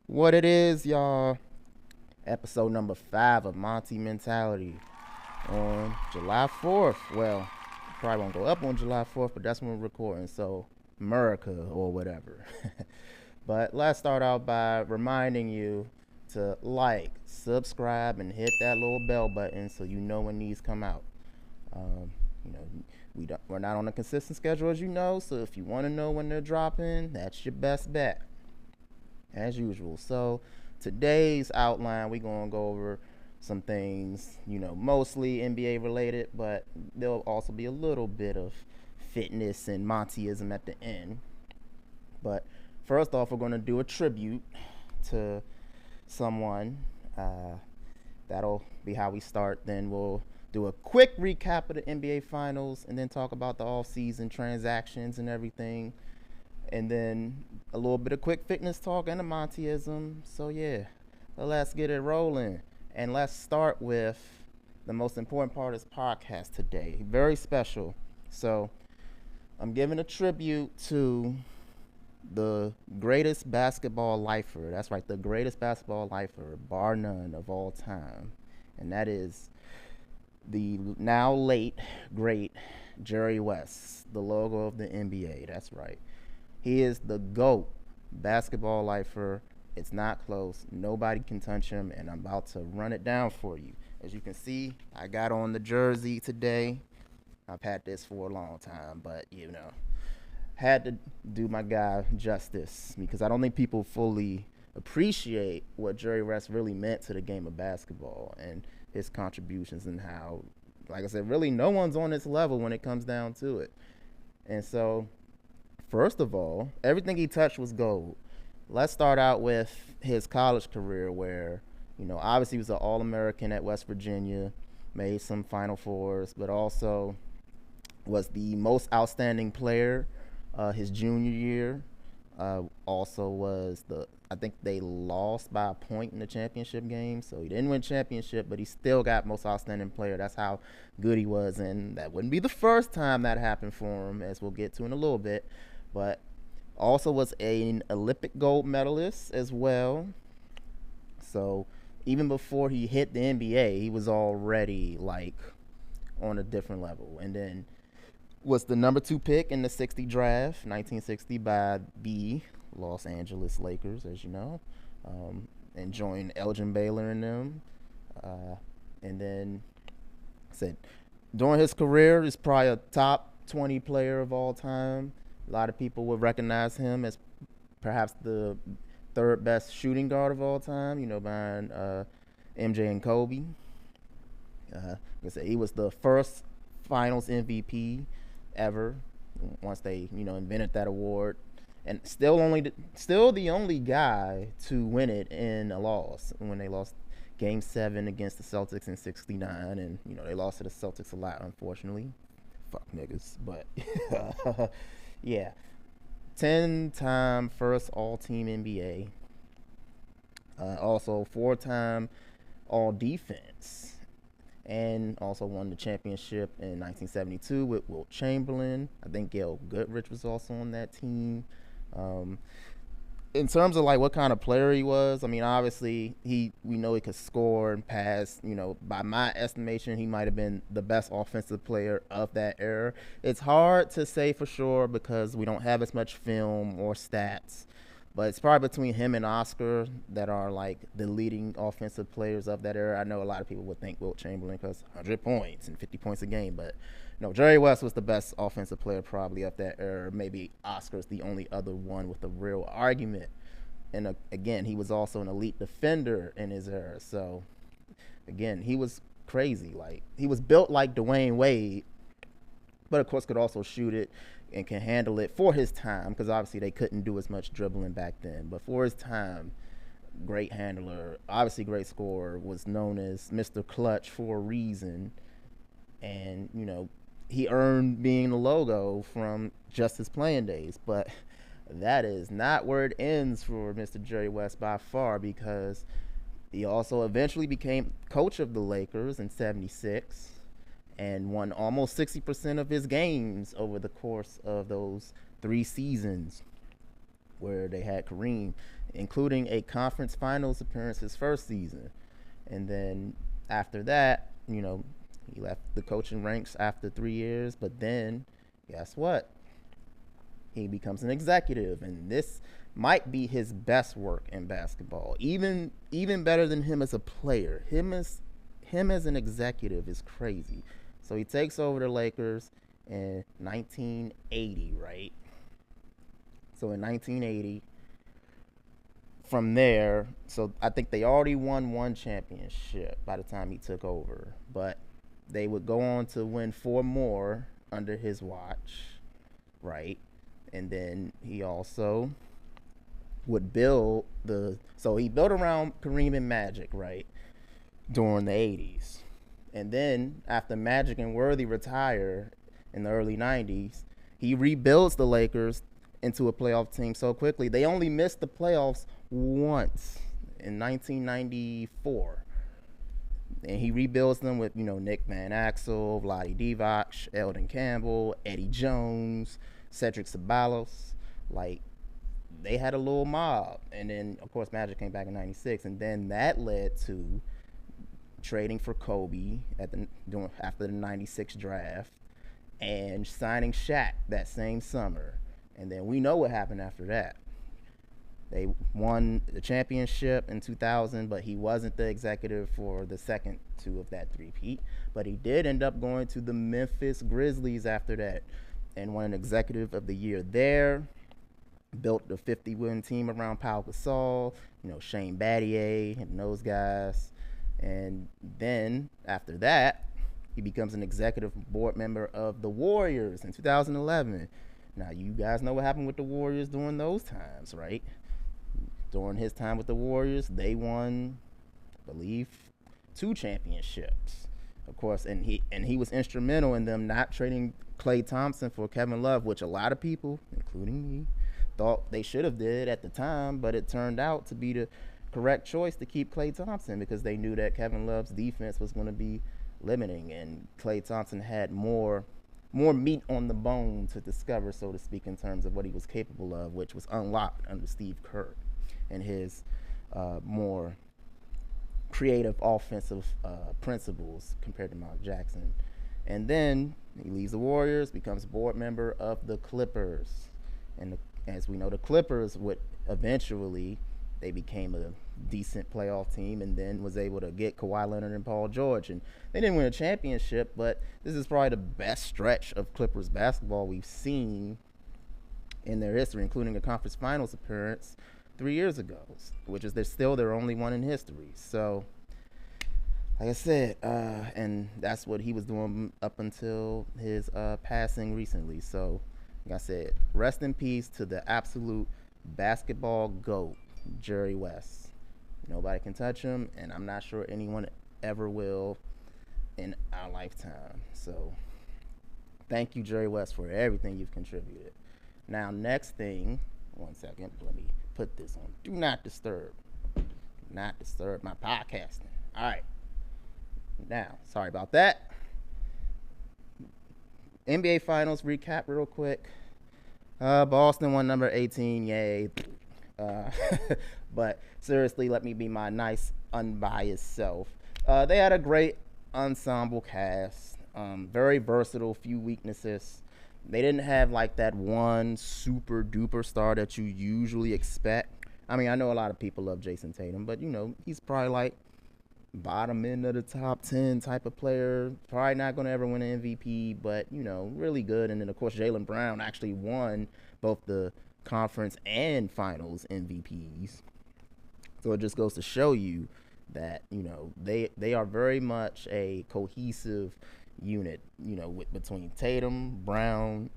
What it is, y'all. Episode number 5 of Monty Mentality on July 4th. Well, probably won't go up on July 4th, but that's when we're recording. So, America or whatever. But let's start out by reminding you to like, subscribe, and hit that little bell button so you know when these come out. Um, you know, we're not on a consistent schedule, as you know. So if you want to know when they're dropping, that's your best bet, as usual. So today's outline, we're gonna go over some things, mostly NBA related, but there'll also be a little bit of fitness and Montyism at the end. But first off, we're gonna do a tribute to someone. That'll be how we start. Then we'll do a quick recap of the NBA Finals, and then talk about the off-season transactions and everything, and then a little bit of quick fitness talk and a Montyism. So yeah, let's get it rolling, and let's start with the most important part of this podcast today. Very special. So I'm giving a tribute to the greatest basketball lifer. That's right, the greatest basketball lifer, bar none, of all time, and that is the now late great Jerry West, the logo of the NBA. That's right. He is the GOAT basketball lifer. It's not close. Nobody can touch him, and I'm about to run it down for you. As you can see, I got on the jersey today. I've had this for a long time, but had to do my guy justice, because I don't think people fully appreciate what Jerry West really meant to the game of basketball and his contributions, and how, like I said, really no one's on this level when it comes down to it. And so, first of all, everything he touched was gold. Let's start out with his college career, where, obviously he was an All-American at West Virginia, made some Final Fours, but also was the most outstanding player his junior year. Also was I think they lost by a point in the championship game, so he didn't win championship, but he still got most outstanding player. That's how good he was, and that wouldn't be the first time that happened for him, as we'll get to in a little bit. But also was an Olympic gold medalist as well. So even before he hit the NBA, he was already like on a different level. And then was the number 2 pick in the 60 draft, 1960, by the Los Angeles Lakers, as you know, and joined Elgin Baylor in them. And then said during his career, he's probably a top 20 player of all time. A lot of people would recognize him as perhaps the third best shooting guard of all time, behind MJ and Kobe. Like I said, he was the first Finals MVP ever once they invented that award, and still the only guy to win it in a loss, when they lost Game 7 against the Celtics in '69, and they lost to the Celtics a lot, unfortunately. Fuck niggas, but yeah, 10-time first All-Team NBA, also 4-time All Defense, and also won the championship in 1972 with Wilt Chamberlain. I think Gail Goodrich was also on that team. In terms of like what kind of player he was, I mean, obviously we know he could score and pass. By my estimation, he might have been the best offensive player of that era. It's hard to say for sure because we don't have as much film or stats, but it's probably between him and Oscar that are like the leading offensive players of that era. I know a lot of people would think Wilt Chamberlain because 100 points and 50 points a game, but no, Jerry West was the best offensive player probably of that era. Maybe Oscar's the only other one with a real argument. And again, he was also an elite defender in his era. So again, he was crazy. Like, he was built like Dwayne Wade, but of course could also shoot it and can handle it for his time, because obviously they couldn't do as much dribbling back then. But for his time, great handler, obviously great scorer, was known as Mr. Clutch for a reason. And, he earned being the logo from just his playing days. But that is not where it ends for Mr. Jerry West by far, because he also eventually became coach of the Lakers in '76 and won almost 60% of his games over the course of those 3 seasons where they had Kareem. including a conference finals appearance his first season. And then after that, he left the coaching ranks after 3 years. But then, guess what? He becomes an executive, and this might be his best work in basketball. Even better than him as a player. Him as an executive is crazy. So he takes over the Lakers in 1980, right? So in 1980, from there, so I think they already won one championship by the time he took over, but they would go on to win 4 more under his watch, right? And then he also would build so he built around Kareem and Magic, right, during the 80s. And then after Magic and Worthy retire in the early 90s, he rebuilds the Lakers into a playoff team so quickly. They only missed the playoffs once in 1994. And he rebuilds them with, Nick Van Axel, Vlade Divac, Eldon Campbell, Eddie Jones, Cedric Ceballos. Like, they had a little mob. And then, of course, Magic came back in 96. And then that led to trading for Kobe after the 96 draft and signing Shaq that same summer. And then we know what happened after that. They won the championship in 2000, but he wasn't the executive for the second 2 of that three-peat. But he did end up going to the Memphis Grizzlies after that and won an executive of the year there. Built the 50-win team around Pau Gasol, Shane Battier and those guys. And then after that, he becomes an executive board member of the Warriors in 2011. Now, you guys know what happened with the Warriors during those times, right? During his time with the Warriors, they won, I believe, 2 championships, of course, and he was instrumental in them not trading Klay Thompson for Kevin Love, which a lot of people, including me, thought they should have did at the time, but it turned out to be the correct choice to keep Klay Thompson because they knew that Kevin Love's defense was going to be limiting, and Klay Thompson had more meat on the bone to discover, so to speak, in terms of what he was capable of, which was unlocked under Steve Kerr and his more creative offensive principles compared to Mark Jackson. And then he leaves the Warriors, becomes board member of the Clippers. And as we know, the Clippers would eventually, they became a decent playoff team and then was able to get Kawhi Leonard and Paul George. And they didn't win a championship, but this is probably the best stretch of Clippers basketball we've seen in their history, including a conference finals appearance 3 years ago, which is still their only one in history. So, like I said, and that's what he was doing up until his passing recently. So, like I said, rest in peace to the absolute basketball GOAT, Jerry West. Nobody can touch him, and I'm not sure anyone ever will in our lifetime. So, thank you, Jerry West, for everything you've contributed. Now, next thing, one second, let me put this on. Do not disturb. Do not disturb my podcasting. All right. Now, sorry about that. NBA Finals recap real quick. Boston won number 18, yay. But seriously, let me be my nice, unbiased self. They had a great ensemble cast. Very versatile, few weaknesses. They didn't have like that one super duper star that you usually expect. I mean, I know a lot of people love Jason Tatum, but he's probably like bottom end of the top 10 type of player. Probably not going to ever win an MVP, but really good. And then of course Jaylen Brown actually won both the conference and finals MVPs. So it just goes to show you that they are very much a cohesive unit, between Tatum, Brown,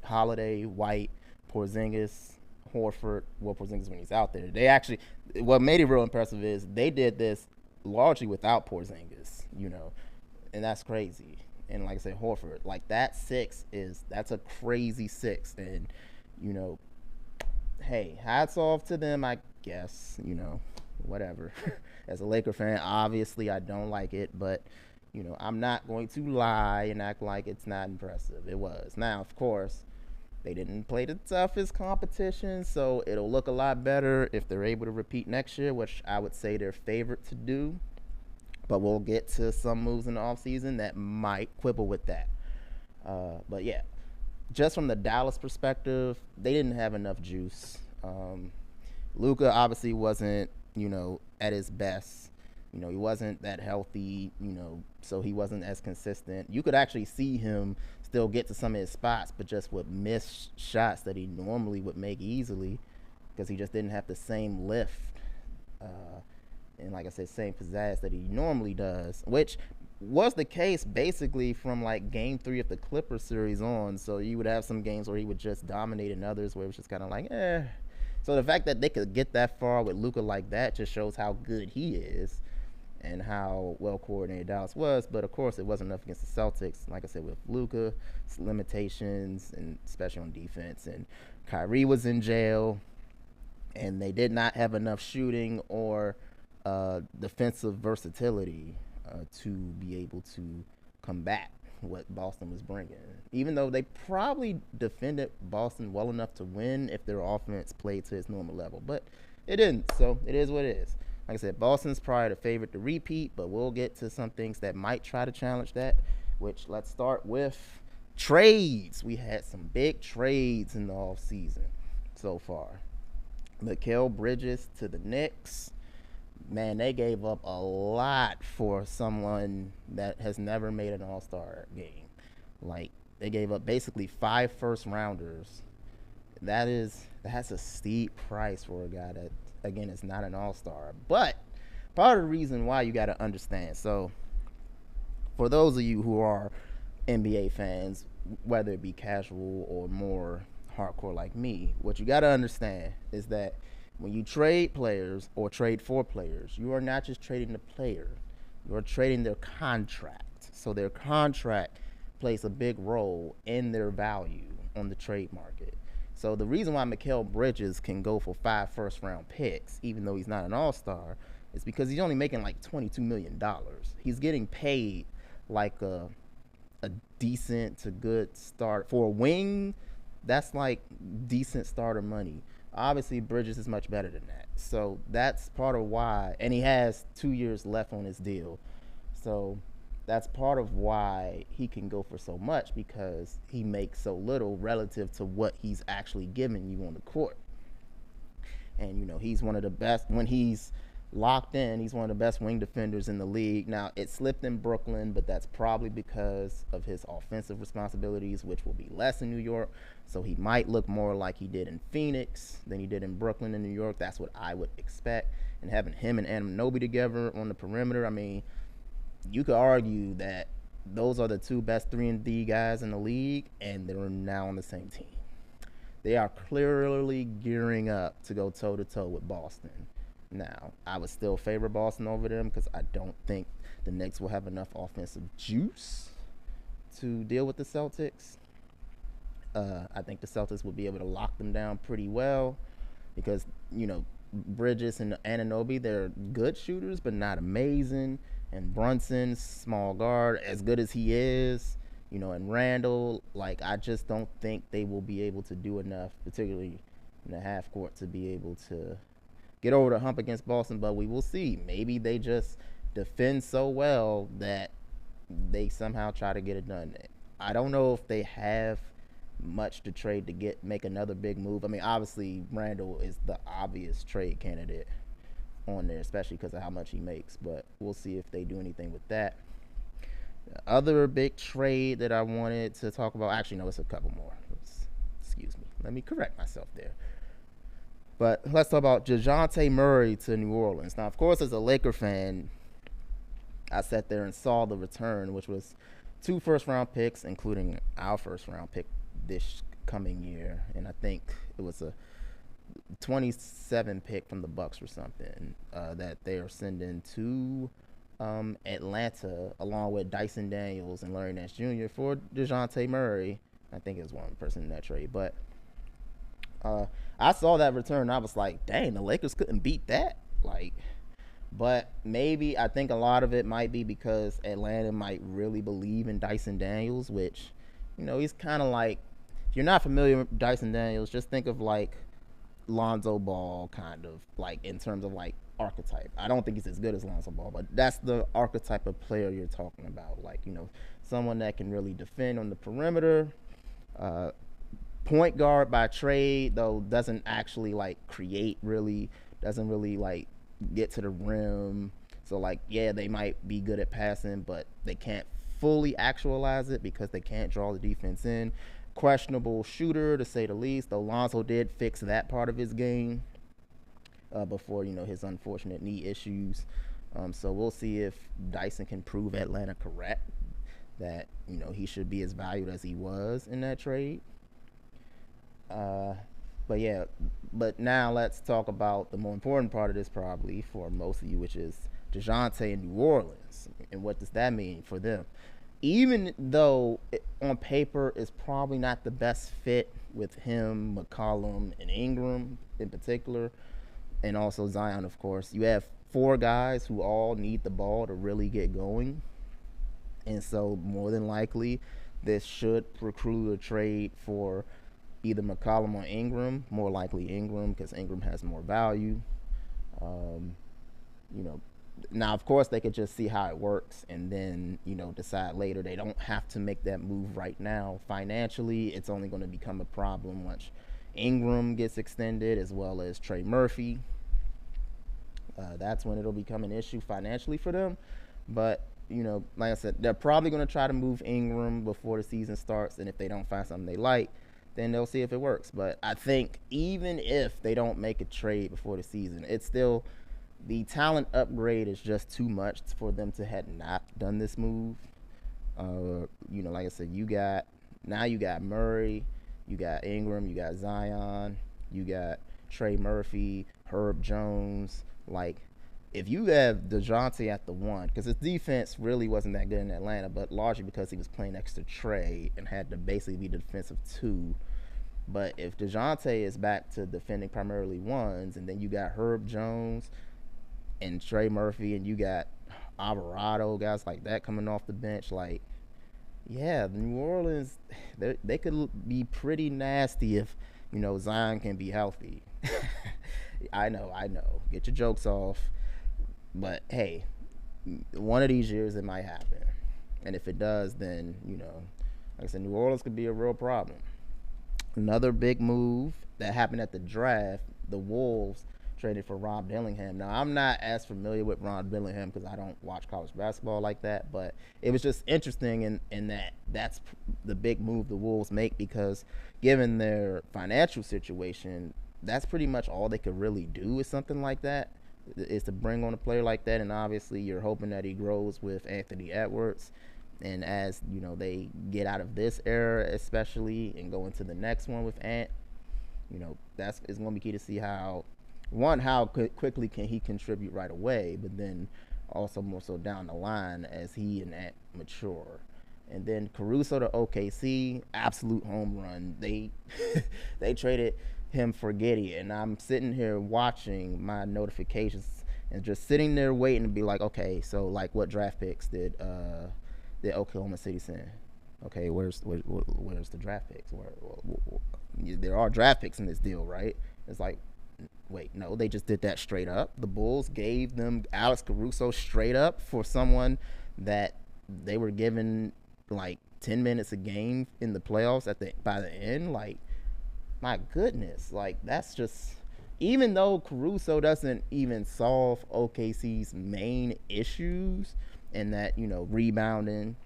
Holiday, White, Porzingis, Horford. Well, Porzingis when he's out there. They actually, what made it real impressive is they did this largely without Porzingis, and that's crazy. And like I said, Horford, like that's a crazy 6, and hey, hats off to them, I guess. Whatever. As a Laker fan, obviously I don't like it, but I'm not going to lie and act like it's not impressive. It was. Now, of course, They didn't play the toughest competition, so it'll look a lot better if they're able to repeat next year, which I would say they're favored to do. But we'll get to some moves in the offseason that might quibble with that. But yeah, just from the Dallas perspective, they didn't have enough juice. Luka obviously wasn't, at his best. He wasn't that healthy, so he wasn't as consistent. You could actually see him still get to some of his spots, but just would miss shots that he normally would make easily because he just didn't have the same lift. And like I said, same pizzazz that he normally does, which was the case basically from like game 3 of the Clippers series on. So you would have some games where he would just dominate and others where it was just kind of like, eh. So the fact that they could get that far with Luka like that just shows how good he is and how well coordinated Dallas was. But of course, it wasn't enough against the Celtics. Like I said, with Luka, limitations, and especially on defense. And Kyrie was in jail, and they did not have enough shooting or defensive versatility to be able to combat what Boston was bringing. Even though they probably defended Boston well enough to win if their offense played to its normal level. But it didn't, so it is what it is. Like I said, Boston's probably the favorite to repeat, but we'll get to some things that might try to challenge that, which let's start with trades. We had some big trades in the offseason so far. Mikal Bridges to the Knicks. Man, they gave up a lot for someone that has never made an all-star game. Like, they gave up basically 5 first-rounders. That's a steep price for a guy that, again, is not an all-star. But part of the reason why you got to understand, so for those of you who are NBA fans, whether it be casual or more hardcore like me, what you got to understand is that when you trade players or trade for players, you are not just trading the player. You are trading their contract. So their contract plays a big role in their value on the trade market. So the reason why Mikal Bridges can go for 5 first-round picks, even though he's not an all-star, is because he's only making like $22 million. He's getting paid like a decent to good start. For a wing, that's like decent starter money. Obviously, Bridges is much better than that. So that's part of why. And he has 2 years left on his deal. So that's part of why he can go for so much, because he makes so little relative to what he's actually giving you on the court. And, he's one of the best. When he's locked in, he's one of the best wing defenders in the league. Now, it slipped in Brooklyn, but that's probably because of his offensive responsibilities, which will be less in New York. So he might look more like he did in Phoenix than he did in Brooklyn and New York. That's what I would expect. And having him and Anunoby together on the perimeter, I mean, you could argue that those are the 2 best 3-and-D guys in the league, and they're now on the same team. They are clearly gearing up to go toe-to-toe with Boston. Now, I would still favor Boston over them because I don't think the Knicks will have enough offensive juice to deal with the Celtics. I think the Celtics will be able to lock them down pretty well because, Bridges and Anunoby, they're good shooters but not amazing. And Brunson, small guard, as good as he is, and Randall, I just don't think they will be able to do enough, particularly in the half court, to be able to get over the hump against Boston. But we will see. Maybe they just defend so well that they somehow try to get it done. I don't know if they have much to trade to make another big move. I mean, obviously, Randall is the obvious trade candidate on there, especially because of how much he makes. But we'll see if they do anything with that. The other big trade that I wanted to talk about, actually, no, it's a couple more. Excuse me. Let me correct myself there. But let's talk about DeJounte Murray to New Orleans. Now, of course, as a Laker fan, I sat there and saw the return, which was 2 first-round picks, including our first-round pick this coming year. And I think it was a 27 pick from the Bucks or something that they are sending to Atlanta, along with Dyson Daniels and Larry Nance Jr. for DeJounte Murray. I think it was one person in that trade. But I saw that return, and I was like, dang, the Lakers couldn't beat that. But maybe I think a lot of it might be because Atlanta might really believe in Dyson Daniels, which, he's kind of like, you're not familiar with Dyson Daniels, just think of like Lonzo Ball, kind of like in terms of like archetype. I don't think he's as good as Lonzo Ball, but that's the archetype of player you're talking about. Like, someone that can really defend on the perimeter. Uh, Point guard by trade, though, doesn't actually like create really, doesn't really like get to the rim. So like, yeah, they might be good at passing, but they can't fully actualize it because they can't draw the defense in. Questionable shooter to say the least. Though Lonzo did fix that part of his game before his unfortunate knee issues. So we'll see if Dyson can prove Atlanta correct that he should be as valued as he was in that trade. But yeah, but now let's talk about the more important part of this probably for most of you, which is DeJounte in New Orleans. And what does that mean for them? Even though on paper it's probably not the best fit with him, McCollum, and Ingram in particular, and also Zion, of course, you have four guys who all need the ball to really get going. And so more than likely, this should preclude a trade for either McCollum or Ingram, more likely Ingram because Ingram has more value. You know, Now of course they could just see how it works and then decide later. They don't have to make that move right now. Financially, it's only going to become a problem once Ingram gets extended as well as Trey Murphy. That's when it'll become an issue financially for them. But like I said, they're probably going to try to move Ingram before the season starts, and if they don't find something they like, then they'll see if it works. But I think even if they don't make a trade before the season, it's still the talent upgrade is just too much for them to have not done this move. Like I said, you got Murray, you got Ingram, you got Zion, you got Trey Murphy, Herb Jones. Like, if you have DeJounte at the one, because his defense really wasn't that good in Atlanta, but largely because he was playing next to Trey and had to basically be the defensive two. But if DeJounte is back to defending primarily ones, and then you got Herb Jones and Trey Murphy, and you got Alvarado, guys like that coming off the bench, like, yeah, New Orleans, they could be pretty nasty if, Zion can be healthy. I know. Get your jokes off. But, hey, one of these years it might happen. And if it does, then, like I said, New Orleans could be a real problem. Another big move that happened at the draft, the Wolves traded for Rob Dillingham. Now, I'm not as familiar with Rob Dillingham because I don't watch college basketball like that, but it was just interesting in that that's the big move the Wolves make, because given their financial situation, that's pretty much all they could really do with something like that, is to bring on a player like that. And obviously you're hoping that he grows with Anthony Edwards. And as they get out of this era especially and go into the next one with Ant, that's it's going to be key to see how quickly can he contribute right away, but then also more so down the line as he and Ant mature. And then Caruso to OKC, absolute home run. They traded him for Giddey, and I'm sitting here watching my notifications and just sitting there waiting to be like, okay, so like what draft picks did Oklahoma City send? Okay, where's the draft picks? There are draft picks in this deal, right? It's like, wait, no, they just did that straight up. The Bulls gave them Alex Caruso straight up for someone that they were given like 10 minutes a game in the playoffs by the end. Like, my goodness, like that's just, even though Caruso doesn't even solve OKC's main issues, and that rebounding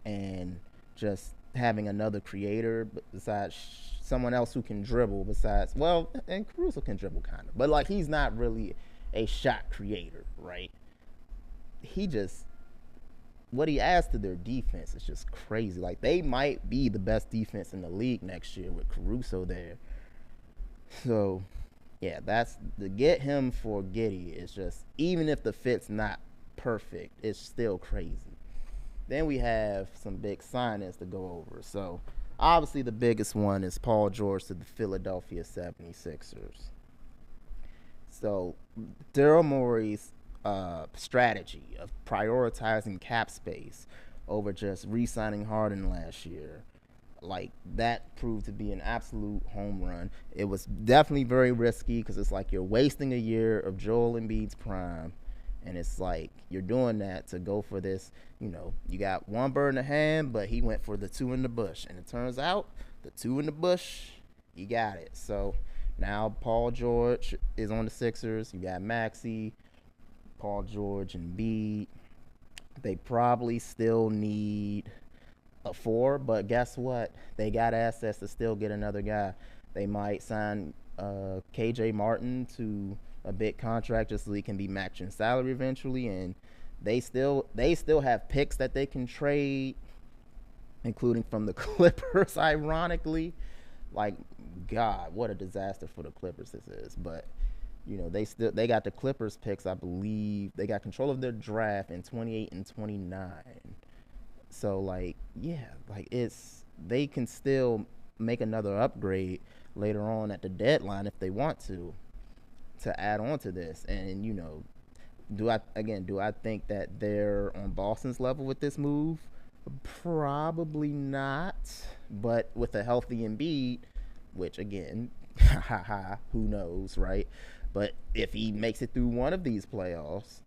and just having another creator besides someone else who can dribble besides, well, and Caruso can dribble kind of, but like he's not really a shot creator, right? What he adds to their defense is just crazy. Like, they might be the best defense in the league next year with Caruso there. So, yeah, that's to get him for Giddey is just, even if the fit's not perfect, it's still crazy. Then we have some big signings to go over. So, obviously the biggest one is Paul George to the Philadelphia 76ers. So, Daryl Morey's strategy of prioritizing cap space over just re-signing Harden last year like that proved to be an absolute home run. It was definitely very risky because it's like you're wasting a year of Joel Embiid's prime, and it's like you're doing that to go for this. You got one bird in the hand, but he went for the two in the bush, and it turns out the two in the bush, he got it. So now Paul George is on the Sixers. You got Maxey, Paul George, and Embiid. They probably still need a four, but guess what? They got assets to still get another guy. They might sign KJ Martin to a big contract just so he can be matching salary eventually, and they still have picks that they can trade, including from the Clippers. Ironically, like, God, what a disaster for the Clippers this is. But they got the Clippers picks. I believe they got control of their draft in 28 and 29. So like, yeah, like they can still make another upgrade later on at the deadline if they want to add on to this. And do I think that they're on Boston's level with this move? Probably not. But with a healthy Embiid, which again, who knows, right? But if he makes it through one of these playoffs,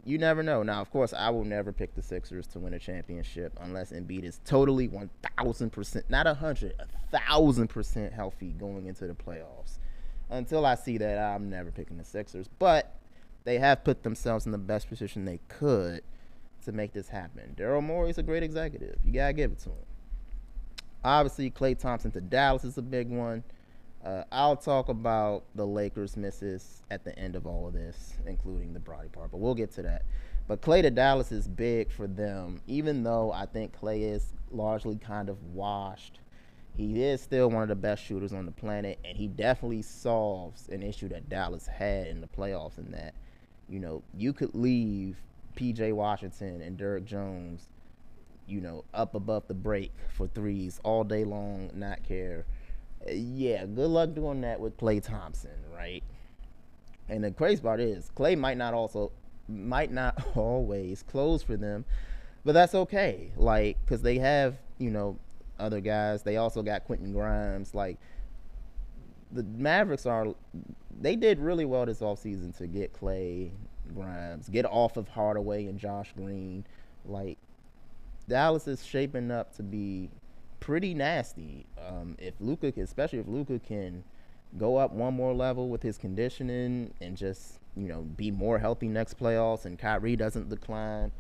you never know. Now, of course, I will never pick the Sixers to win a championship unless Embiid is totally 1,000%, not 100, 1,000% healthy going into the playoffs. Until I see that, I'm never picking the Sixers. But they have put themselves in the best position they could to make this happen. Daryl Morey is a great executive. You got to give it to him. Obviously, Klay Thompson to Dallas is a big one. I'll talk about the Lakers' misses at the end of all of this, including the Bronny part, but we'll get to that. But Klay to Dallas is big for them, even though I think Klay is largely kind of washed. He is still one of the best shooters on the planet, and he definitely solves an issue that Dallas had in the playoffs in that, you could leave P.J. Washington and Derrick Jones, up above the break for threes all day long, not care. Yeah, good luck doing that with Klay Thompson, right? And the crazy part is Klay might not always close for them, but that's okay. Like, because they have other guys. They also got Quentin Grimes. Like, the Mavericks they did really well this offseason to get Klay, Grimes, get off of Hardaway and Josh Green. Like, Dallas is shaping up to be pretty nasty. Especially if Luka can go up one more level with his conditioning and just be more healthy next playoffs, and Kyrie doesn't decline,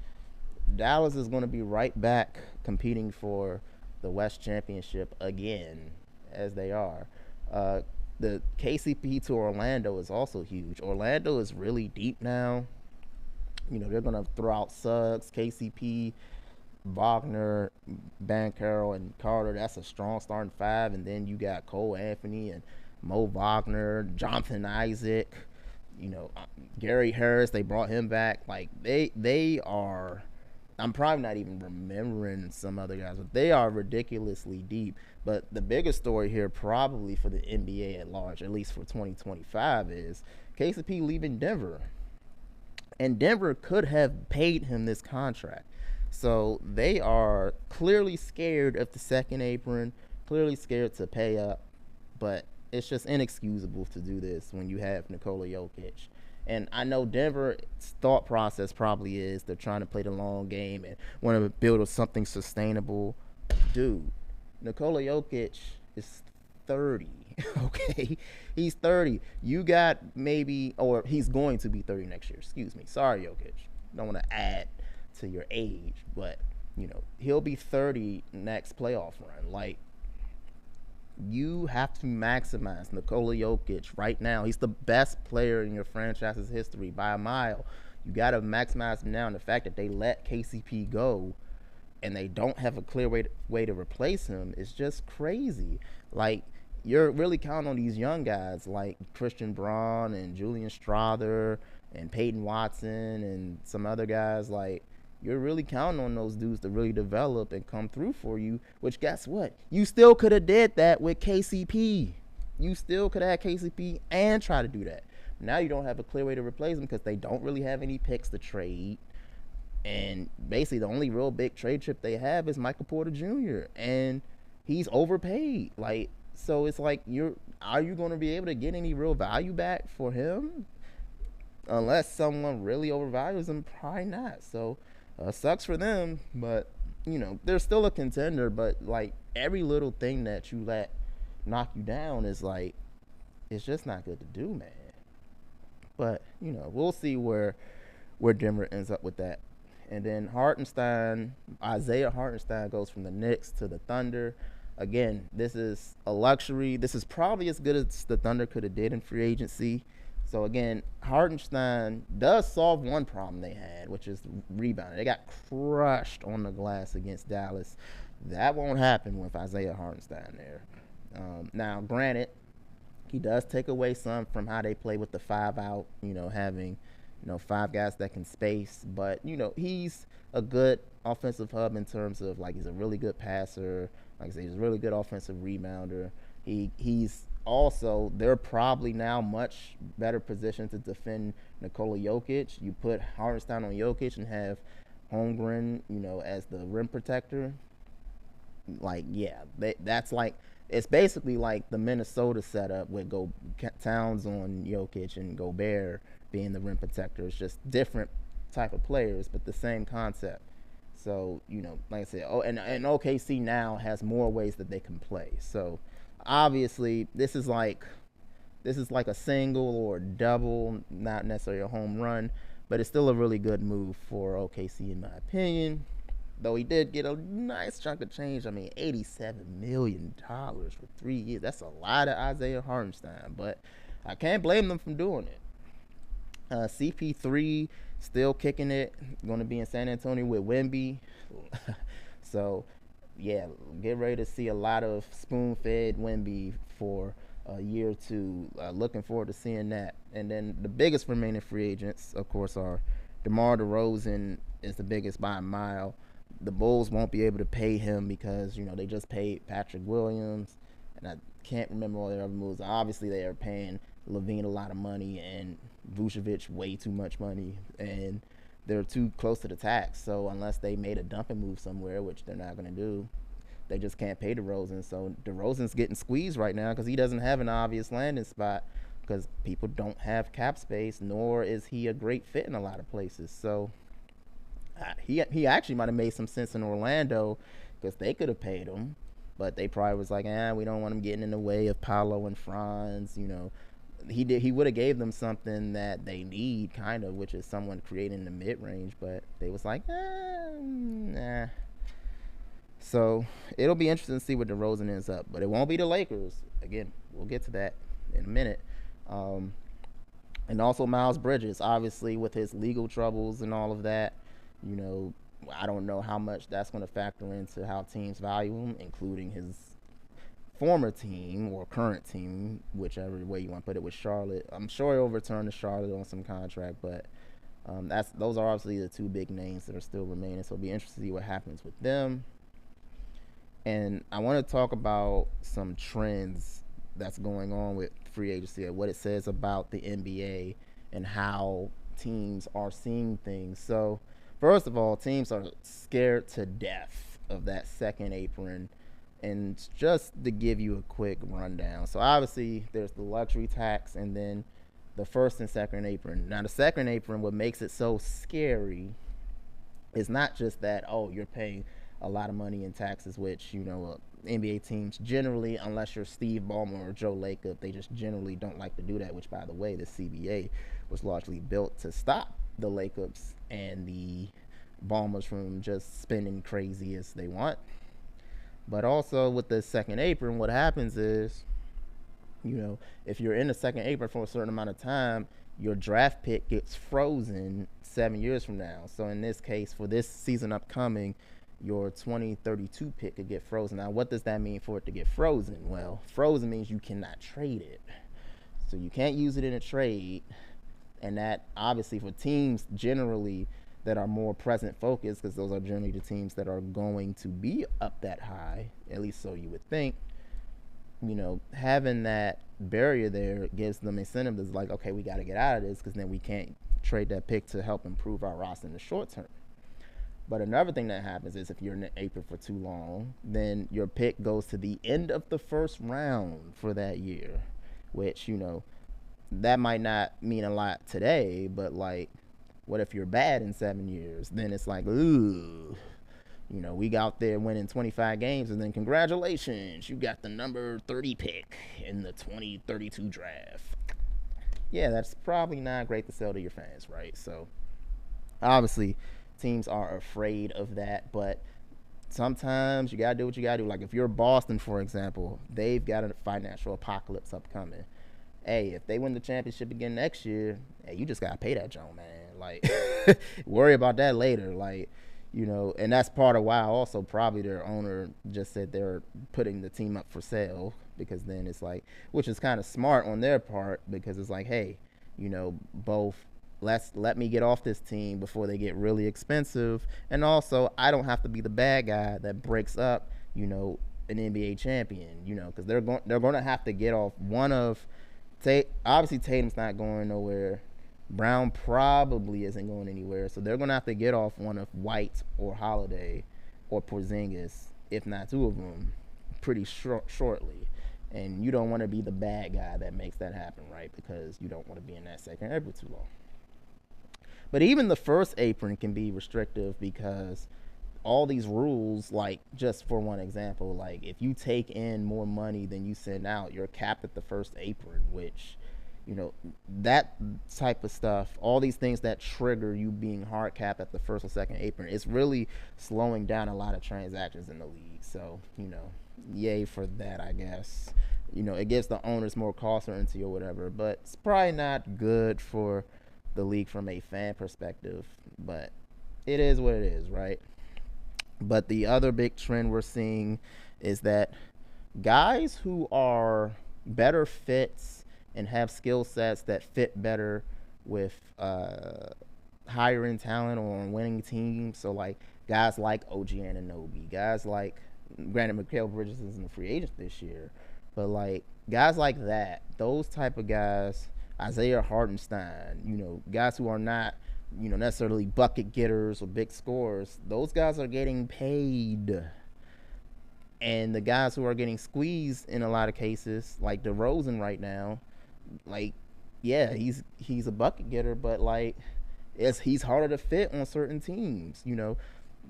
Dallas is going to be right back competing for the West Championship again, as they are. The KCP to Orlando is also huge. Orlando is really deep now. They're going to throw out Suggs, KCP, Wagner, Banchero, and Carter. That's a strong starting five. And then you got Cole Anthony and Mo Wagner, Jonathan Isaac, Gary Harris. They brought him back. Like, they are, I'm probably not even remembering some other guys, but they are ridiculously deep. But the biggest story here probably for the NBA at large, at least for 2025, is KCP leaving Denver. And Denver could have paid him this contract. So they are clearly scared of the second apron, clearly scared to pay up, but it's just inexcusable to do this when you have Nikola Jokic. And I know Denver's thought process probably is they're trying to play the long game and want to build something sustainable. Dude, Nikola Jokic is 30, okay? He's 30. You got he's going to be 30 next year. Excuse me. Sorry, Jokic. Don't want to add to your age, but he'll be 30 next playoff run. Like, you have to maximize Nikola Jokic right now. He's the best player in your franchise's history by a mile. You got to maximize him now. And the fact that they let KCP go and they don't have a clear way to replace him is just crazy. Like, you're really counting on these young guys like Christian Bron and Julian Strawther and Peyton Watson and some other guys. Like, you're really counting on those dudes to really develop and come through for you, which, guess what? You still could have did that with KCP. You still could have had KCP and try to do that. Now you don't have a clear way to replace him because they don't really have any picks to trade. And basically the only real big trade chip they have is Michael Porter Jr. And he's overpaid. Like, so it's like, are you going to be able to get any real value back for him? Unless someone really overvalues him, probably not. So, sucks for them, but they're still a contender. But like every little thing that you let knock you down is like, it's just not good to do, man. But we'll see where Denver ends up with that. And then Isaiah Hartenstein goes from the Knicks to the Thunder. Again, this is a luxury. This is probably as good as the Thunder could have did in free agency. So again, Hartenstein does solve one problem they had, which is rebounding. They got crushed on the glass against Dallas. That won't happen with Isaiah Hartenstein there. Now, granted, he does take away some from how they play with the 5 out, having, 5 guys that can space. But, he's a good offensive hub in terms of, like, he's a really good passer. Like I said, he's a really good offensive rebounder. He's also, they're probably now much better positioned to defend Nikola Jokic. You put Hartenstein on Jokic and have Holmgren, as the rim protector. Like, yeah, that's like, it's basically like the Minnesota setup with Towns on Jokic and Gobert being the rim protector. It's just different type of players, but the same concept. So, like I said, and OKC now has more ways that they can play. So, obviously, this is like a single or a double, not necessarily a home run, but it's still a really good move for OKC in my opinion. Though he did get a nice chunk of change. I mean, $87 million for 3 years. That's a lot of Isaiah Hartenstein, but I can't blame them for doing it. CP3 still kicking it. Going to be in San Antonio with Wemby. So, yeah, get ready to see a lot of spoon-fed Wemby for a year or two. Looking forward to seeing that. And then the biggest remaining free agents, of course, are DeMar DeRozan is the biggest by a mile. The Bulls won't be able to pay him because, they just paid Patrick Williams. And I can't remember all their other moves. Obviously, they are paying Levine a lot of money and Vucevic way too much money. And they're too close to the tax. So unless they made a dumping move somewhere, which they're not going to do, they just can't pay DeRozan. So DeRozan's getting squeezed right now because he doesn't have an obvious landing spot because people don't have cap space, nor is he a great fit in a lot of places. So he actually might have made some sense in Orlando because they could have paid him, but they probably was like, we don't want him getting in the way of Paolo and Franz. He would have gave them something that they need, kind of, which is someone creating the mid-range, but they was like, nah. So it'll be interesting to see what DeRozan ends up, but it won't be the Lakers. Again, we'll get to that in a minute. And also Miles Bridges, obviously, with his legal troubles and all of that. I don't know how much that's going to factor into how teams value him, including his former team or current team, whichever way you want to put it, with Charlotte. I'm sure he'll return to Charlotte on some contract, but those are obviously the two big names that are still remaining, so it'll be interesting to see what happens with them. And I want to talk about some trends that's going on with free agency and what it says about the NBA and how teams are seeing things. So, first of all, teams are scared to death of that second apron. And just to give you a quick rundown. So, obviously, there's the luxury tax and then the first and second apron. Now, the second apron, what makes it so scary is not just that, you're paying a lot of money in taxes, which, NBA teams generally, unless you're Steve Ballmer or Joe Lacob, they just generally don't like to do that, which, by the way, the CBA was largely built to stop the Lacobs and the Ballmers from just spending crazy as they want. But also with the second apron, what happens is, if you're in the second apron for a certain amount of time, your draft pick gets frozen 7 years from now. So in this case, for this season upcoming, your 2032 pick could get frozen. Now, what does that mean for it to get frozen? Well, frozen means you cannot trade it. So you can't use it in a trade. And that, obviously, for teams generally that are more present focused, because those are generally the teams that are going to be up that high, at least so you would think, having that barrier there gives them incentive that's like, okay, we got to get out of this because then we can't trade that pick to help improve our roster in the short term. But another thing that happens is if you're in the apron for too long, then your pick goes to the end of the first round for that year, which, that might not mean a lot today, but like, what if you're bad in 7 years? Then it's like, ooh, we got out there winning 25 games, and then congratulations, you got the number 30 pick in the 2032 draft. Yeah, that's probably not great to sell to your fans, right? So, obviously, teams are afraid of that, but sometimes you got to do what you got to do. Like, if you're Boston, for example, they've got a financial apocalypse upcoming. Hey, if they win the championship again next year, hey, you just got to pay that Joe, man. Like, worry about that later. Like, and that's part of why also probably their owner just said they're putting the team up for sale, because then it's like, which is kind of smart on their part, because it's like, hey, both let me get off this team before they get really expensive, and also I don't have to be the bad guy that breaks up, an NBA champion, because they're going to have to get off one of obviously Tatum's not going nowhere. Brown probably isn't going anywhere, so they're going to have to get off one of White or Holiday or Porzingis, if not two of them, pretty shortly. And you don't want to be the bad guy that makes that happen, right? Because you don't want to be in that second apron too long. But even the first apron can be restrictive, because all these rules, like, just for one example, like, if you take in more money than you send out, you're capped at the first apron, which, that type of stuff, all these things that trigger you being hard capped at the first or second apron, it's really slowing down a lot of transactions in the league. So, yay for that, I guess. It gives the owners more cost certainty or whatever, but it's probably not good for the league from a fan perspective, but it is what it is, right? But the other big trend we're seeing is that guys who are better fits and have skill sets that fit better with higher end talent or on winning teams, so like guys like OG Anunoby, guys like, granted Mikal Bridges isn't a free agent this year, but like guys like that, those type of guys, Isaiah Hartenstein, guys who are not, necessarily bucket getters or big scorers, those guys are getting paid. And the guys who are getting squeezed in a lot of cases, like DeRozan right now, like, yeah, he's a bucket getter, but like, he's harder to fit on certain teams.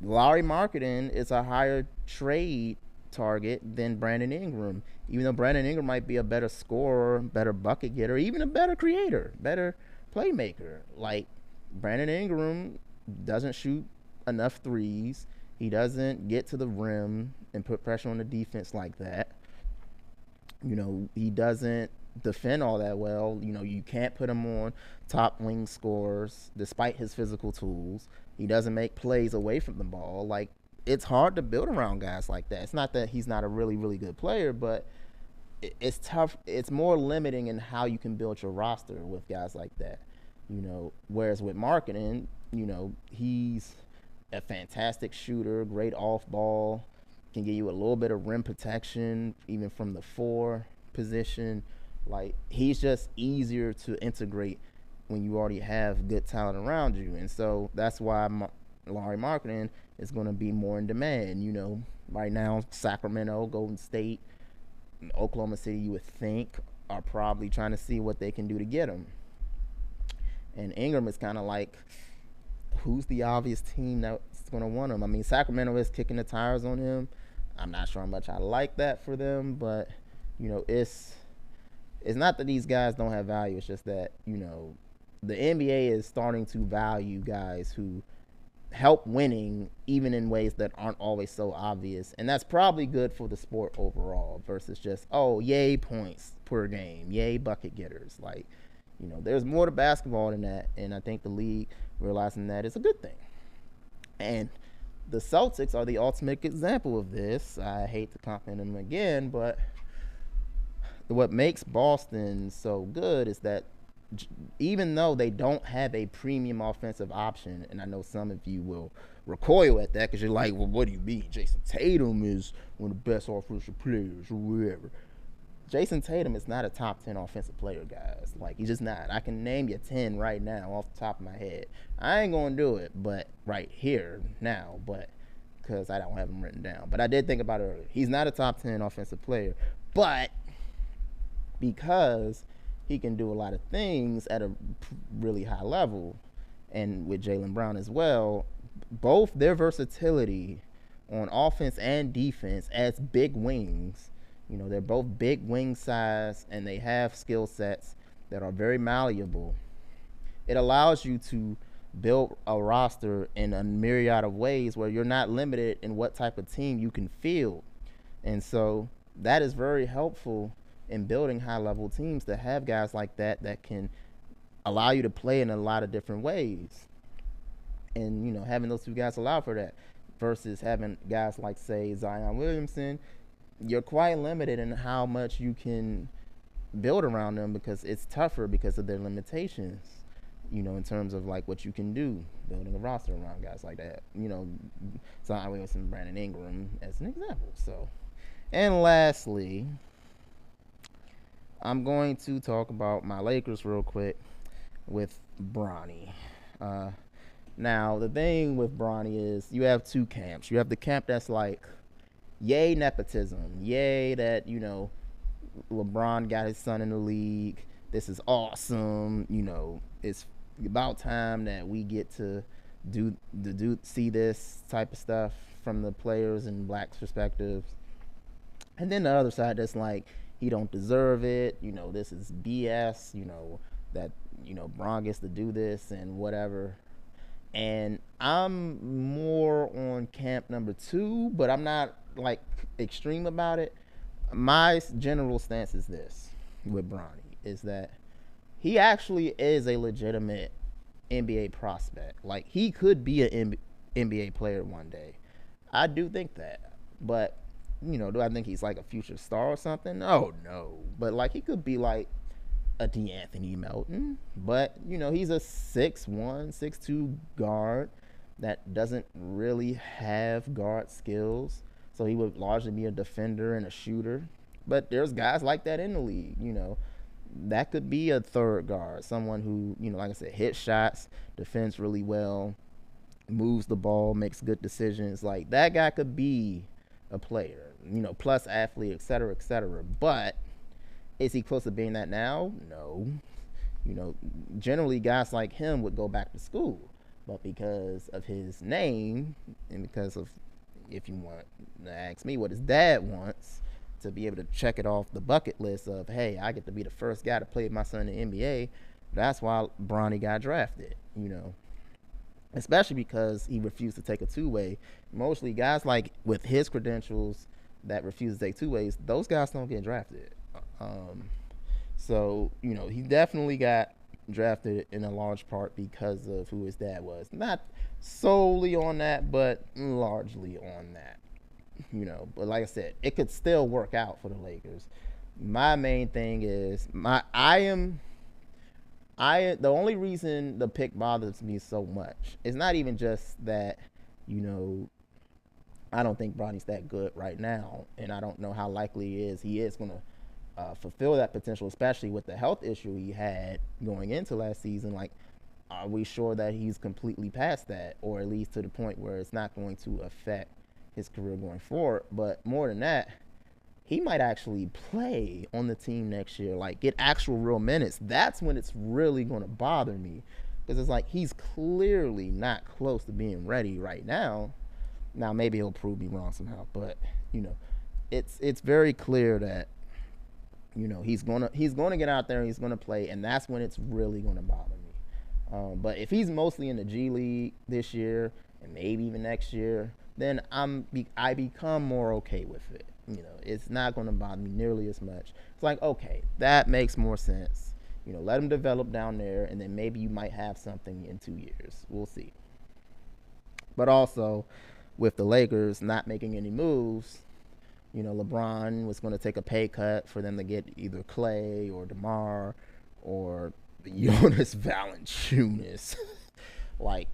Lauri Markkanen is a higher trade target than Brandon Ingram, even though Brandon Ingram might be a better scorer, better bucket getter, even a better creator, better playmaker. Like, Brandon Ingram doesn't shoot enough threes. He doesn't get to the rim and put pressure on the defense like that. He doesn't defend all that well. You can't put him on top wing scores despite his physical tools. He doesn't make plays away from the ball. Like, it's hard to build around guys like that. It's not that he's not a really, really good player, but it's tough. It's more limiting in how you can build your roster with guys like that. Whereas with Markkanen, he's a fantastic shooter, great off ball, can give you a little bit of rim protection, even from the 4 position. Like, he's just easier to integrate when you already have good talent around you. And so that's why Lauri Markkanen is going to be more in demand. Right now, Sacramento, Golden State, Oklahoma City, you would think, are probably trying to see what they can do to get him. And Ingram is kind of like, who's the obvious team that's going to want him? I mean, Sacramento is kicking the tires on him. I'm not sure how much I like that for them, but, it's not that these guys don't have value. It's just that, the NBA is starting to value guys who help winning, even in ways that aren't always so obvious. And that's probably good for the sport overall versus just, oh, yay points per game, yay bucket getters. Like, there's more to basketball than that, and I think the league realizing that is a good thing. And the Celtics are the ultimate example of this. I hate to compliment them again, but what makes Boston so good is that even though they don't have a premium offensive option, and I know some of you will recoil at that because you're like, well, what do you mean? Jason Tatum is one of the best offensive players or whatever. Jason Tatum is not a top 10 offensive player, guys. Like, he's just not. I can name you 10 right now off the top of my head. I ain't going to do it, but right here now, but because I don't have him written down. But I did think about it earlier. He's not a top 10 offensive player, but because he can do a lot of things at a really high level, and with Jaylen Brown as well, both their versatility on offense and defense as big wings. They're both big wing size, and they have skill sets that are very malleable. It allows you to build a roster in a myriad of ways where you're not limited in what type of team you can field. And so that is very helpful in building high-level teams, to have guys like that can allow you to play in a lot of different ways. And, having those two guys allow for that versus having guys like, say, Zion Williamson, you're quite limited in how much you can build around them because it's tougher because of their limitations, in terms of like what you can do, building a roster around guys like that. Zion Williamson, Brandon Ingram as an example. So, and lastly, I'm going to talk about my Lakers real quick with Bronny. Now, the thing with Bronny is you have two camps. You have the camp that's like, yay nepotism, yay that, LeBron got his son in the league. This is awesome. It's about time that we get to see this type of stuff from the players and Black's perspectives. And then the other side that's like, he don't deserve it. This is BS. That Bron gets to do this and whatever. And I'm more on camp number 2, but I'm not like extreme about it. My general stance is this with Bronny, is that he actually is a legitimate NBA prospect. Like, he could be an NBA player one day. I do think that. But, do I think he's like a future star or something? Oh, no. But, like, he could be like a DeAnthony Melton. But, he's a 6'1", 6'2" guard that doesn't really have guard skills. So he would largely be a defender and a shooter. But there's guys like that in the league, That could be a third guard, someone who, like I said, hits shots, defends really well, moves the ball, makes good decisions. Like, that guy could be a player, plus athlete, et cetera, et cetera. But is he close to being that now? No. Generally guys like him would go back to school. But because of his name and because of, if you want to ask me, what his dad wants, to be able to check it off the bucket list of, hey, I get to be the first guy to play with my son in the NBA, that's why Bronny got drafted, Especially because he refused to take a two-way. Mostly guys like with his credentials that refuse to take two-ways, those guys don't get drafted. So, he definitely got drafted in a large part because of who his dad was. Not solely on that, but largely on that. But like I said, it could still work out for the Lakers. My main thing is the only reason the pick bothers me so much is not even just that, I don't think Bronny's that good right now, and I don't know how likely he is going to fulfill that potential, especially with the health issue he had going into last season. Like, are we sure that he's completely past that, or at least to the point where it's not going to affect his career going forward? But more than that, he might actually play on the team next year, like get actual real minutes. That's when it's really going to bother me, because it's like he's clearly not close to being ready right now. Now maybe he'll prove me wrong somehow, but it's very clear that he's gonna get out there and he's gonna play, and that's when it's really gonna bother me. But if he's mostly in the G League this year and maybe even next year, then I become more okay with it. It's not going to bother me nearly as much. It's like, okay, that makes more sense. Let him develop down there, and then maybe you might have something in 2 years. We'll see. But also, with the Lakers not making any moves, LeBron was going to take a pay cut for them to get either Clay or DeMar or Jonas Valanciunas. Like,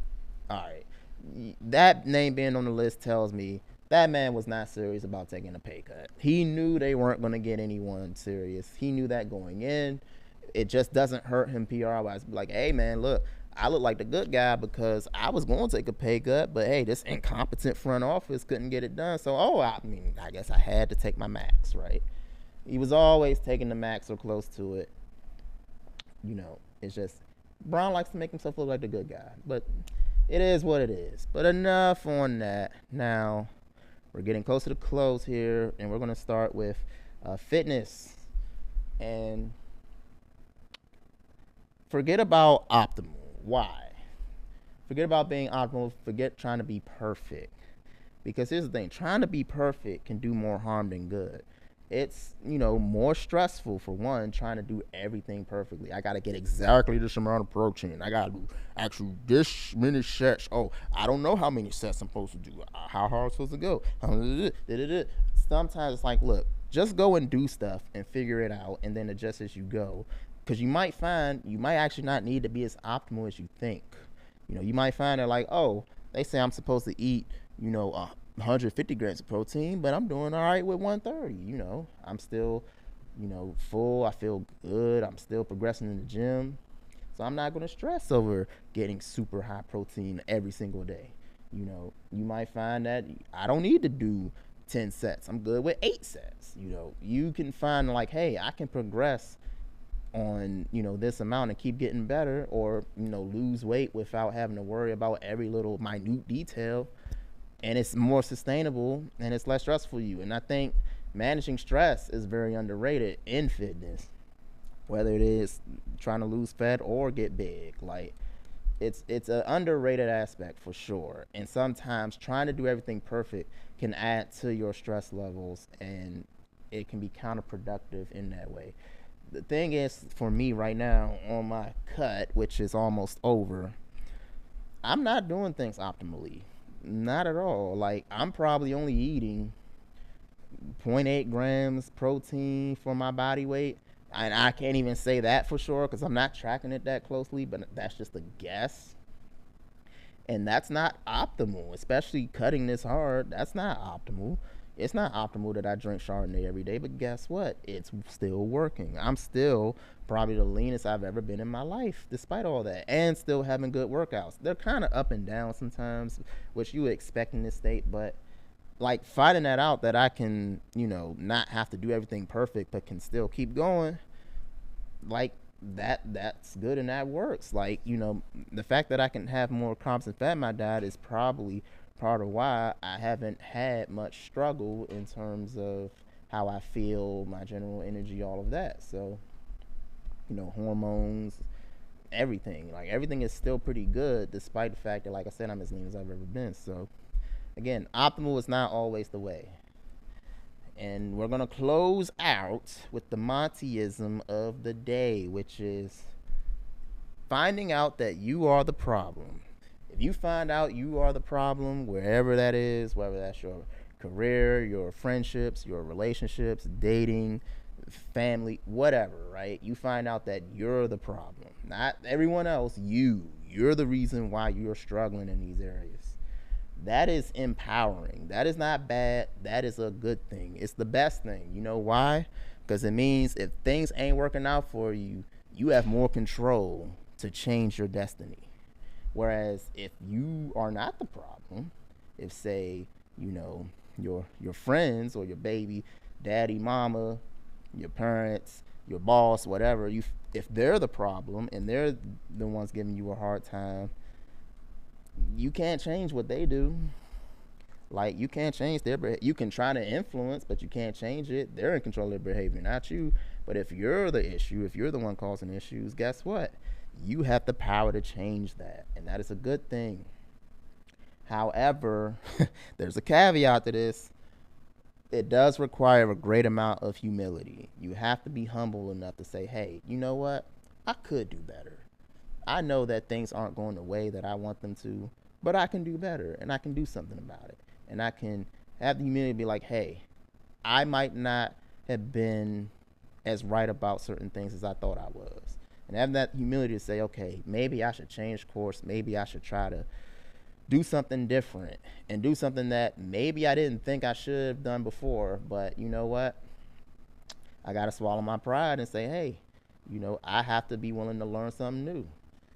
all right. That name being on the list tells me that man was not serious about taking a pay cut. He knew they weren't going to get anyone serious. He knew that going in. It just doesn't hurt him PR wise. Like, hey man, look, I look like the good guy because I was going to take a pay cut, but hey, this incompetent front office couldn't get it done. So, I guess I had to take my max, right? He was always taking the max or close to it. It's just Bron likes to make himself look like the good guy, but it is what it is. But enough on that. Now, we're getting close to the close here, and we're going to start with fitness. And forget about optimal. Why? Forget about being optimal. Forget trying to be perfect. Because here's the thing. Trying to be perfect can do more harm than good. It's, more stressful, for one, trying to do everything perfectly. I got to get exactly this amount of protein. I got to do actually this many sets. Oh, I don't know how many sets I'm supposed to do. How hard I'm supposed to go. Sometimes it's like, look, just go and do stuff and figure it out and then adjust as you go. Because you might find you might actually not need to be as optimal as you think. You might find that like, oh, they say I'm supposed to eat, 150 grams of protein, but I'm doing all right with 130. I'm still, full. I feel good. I'm still progressing in the gym. So I'm not going to stress over getting super high protein every single day. You might find that I don't need to do 10 sets. I'm good with 8 sets. You can find like, hey, I can progress on, this amount and keep getting better, or, lose weight without having to worry about every little minute detail. And it's more sustainable and it's less stressful for you. And I think managing stress is very underrated in fitness, whether it is trying to lose fat or get big. Like, it's an underrated aspect for sure. And sometimes trying to do everything perfect can add to your stress levels, and it can be counterproductive in that way. The thing is, for me right now on my cut, which is almost over, I'm not doing things optimally. Not at all. Like, I'm probably only eating 0.8 grams protein for my body weight. And I can't even say that for sure because I'm not tracking it that closely, but that's just a guess. And that's not optimal, especially cutting this hard. That's not optimal. It's not optimal that I drink Chardonnay every day, but guess what? It's still working. I'm still probably the leanest I've ever been in my life, despite all that, and still having good workouts. They're kind of up and down sometimes, which you would expect in this state, but like finding that out that I can, not have to do everything perfect, but can still keep going, like that's good and that works. Like, the fact that I can have more carbs and fat in my diet is probably part of why I haven't had much struggle in terms of how I feel, my general energy, all of that. So, hormones, everything. Like, everything is still pretty good despite the fact that, like I said, I'm as lean as I've ever been. So, again, optimal is not always the way. And we're going to close out with the Montyism of the day, which is finding out that you are the problem. If you find out you are the problem, wherever that is, whether that's your career, your friendships, your relationships, dating, family, whatever, right? You find out that you're the problem, not everyone else. You're the reason why you're struggling in these areas. That is empowering. That is not bad. That is a good thing. It's the best thing. You know why? Because it means if things ain't working out for you, you have more control to change your destiny. Whereas if you are not the problem, if say, your friends or your baby, daddy, mama, your parents, your boss, whatever, if they're the problem and they're the ones giving you a hard time, you can't change what they do. Like, you can't change their behavior. You can try to influence, but you can't change it. They're in control of their behavior, not you. But if you're the issue, if you're the one causing issues, guess what? You have the power to change that, and that is a good thing. However, there's a caveat to this. It does require a great amount of humility. You have to be humble enough to say, hey, you know what? I could do better. I know that things aren't going the way that I want them to, but I can do better, and I can do something about it. And I can have the humility to be like, hey, I might not have been as right about certain things as I thought I was. And having that humility to say, okay, maybe I should change course. Maybe I should try to, do something different and do something that maybe I didn't think I should have done before. But you know what? I got to swallow my pride and say, hey, I have to be willing to learn something new,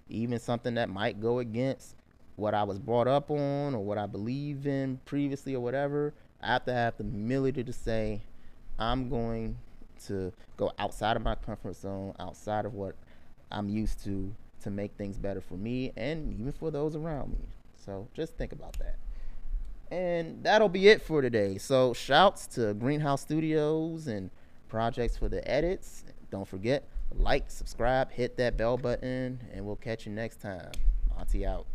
even something that might go against what I was brought up on or what I believe in previously or whatever. I have to have the humility to say, I'm going to go outside of my comfort zone, outside of what I'm used to make things better for me and even for those around me. So just think about that. And that'll be it for today. So shouts to Greenhouse Studios and projects for the edits. Don't forget, like, subscribe, hit that bell button, and we'll catch you next time. Monty out.